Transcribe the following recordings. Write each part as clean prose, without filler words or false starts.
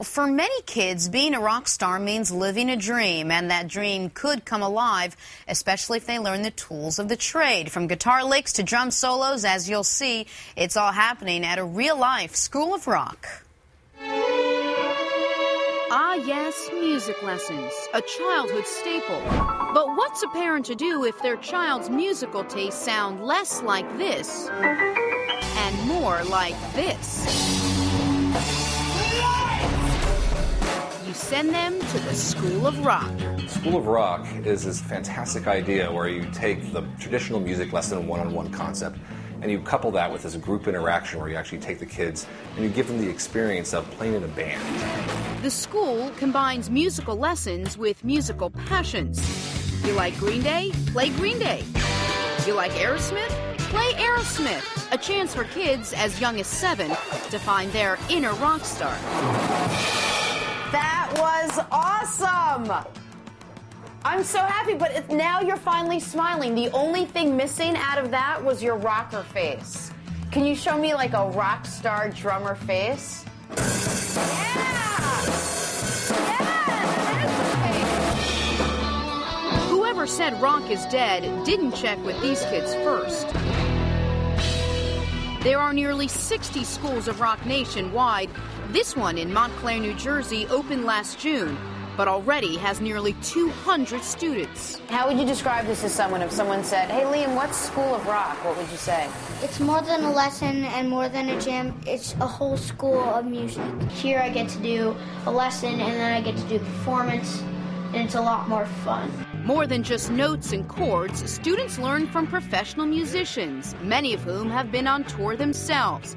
For many kids, being a rock star means living a dream, and that dream could come alive, especially if they learn the tools of the trade. From guitar licks to drum solos, as you'll see, it's all happening at a real-life school of rock. Ah, yes, music lessons, a childhood staple. But what's a parent to do if their child's musical tastes sound less like this and more like this? You send them to the School of Rock. School of Rock is this fantastic idea where you take the traditional music lesson one-on-one concept and you couple that with this group interaction where you actually take the kids and you give them the experience of playing in a band. The school combines musical lessons with musical passions. You like Green Day? Play Green Day. You like Aerosmith? Play Aerosmith. A chance for kids as young as 7 to find their inner rock star. That was awesome! I'm so happy, but now you're finally smiling. The only thing missing out of that was your rocker face. Can you show me like a rock star drummer face? Whoever said rock is dead didn't check with these kids first. There are nearly 60 schools of rock nationwide. This one in Montclair, New Jersey, opened last June, but already has nearly 200 students. How would you describe this to someone if someone said, hey, Liam, what's School of Rock? What would you say? It's more than a lesson and more than a gym. It's a whole school of music. Here I get to do a lesson and then I get to do performance, and it's a lot more fun. More than just notes and chords, students learn from professional musicians, many of whom have been on tour themselves.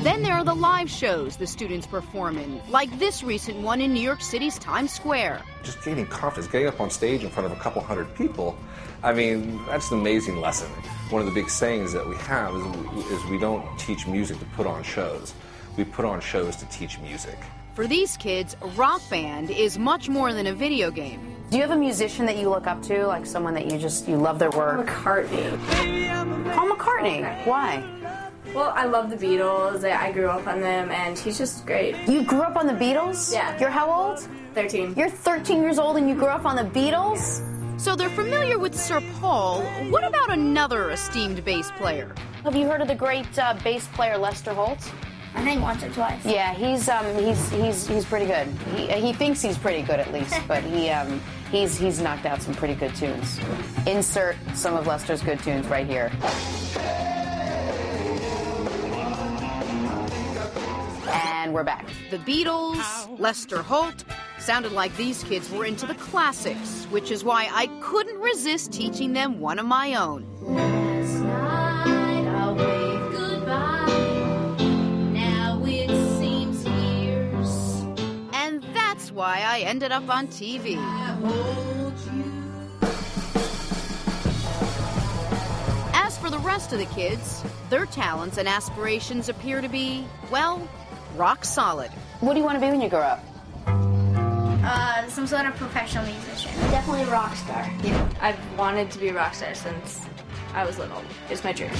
Then there are the live shows the students perform in, like this recent one in New York City's Times Square. Just gaining confidence, getting up on stage in front of a couple hundred people, I mean, that's an amazing lesson. One of the big sayings that we have is we don't teach music to put on shows. We put on shows to teach music. For these kids, Rock Band is much more than a video game. Do you have a musician that you look up to, like someone that you love their work? McCartney. Paul McCartney. Why? Well, I love the Beatles. I grew up on them, and he's just great. You grew up on the Beatles? Yeah. You're how old? 13. You're 13 years old and you grew up on the Beatles? So they're familiar with Sir Paul. What about another esteemed bass player? Have you heard of the great bass player Lester Holt? I think once or twice. Yeah, he's pretty good. He thinks he's pretty good at least, but he's knocked out some pretty good tunes. Insert some of Lester's good tunes right here. And we're back. The Beatles, Lester Holt, sounded like these kids were into the classics, which is why I couldn't resist teaching them one of my own. Last night I waved goodbye, now it seems years. And that's why I ended up on TV. I hold you. As for the rest of the kids, their talents and aspirations appear to be, well, rock solid. What do you want to be when you grow up? Some sort of professional musician. Definitely a rock star. Yeah, I've wanted to be a rock star since I was little. It's my dream.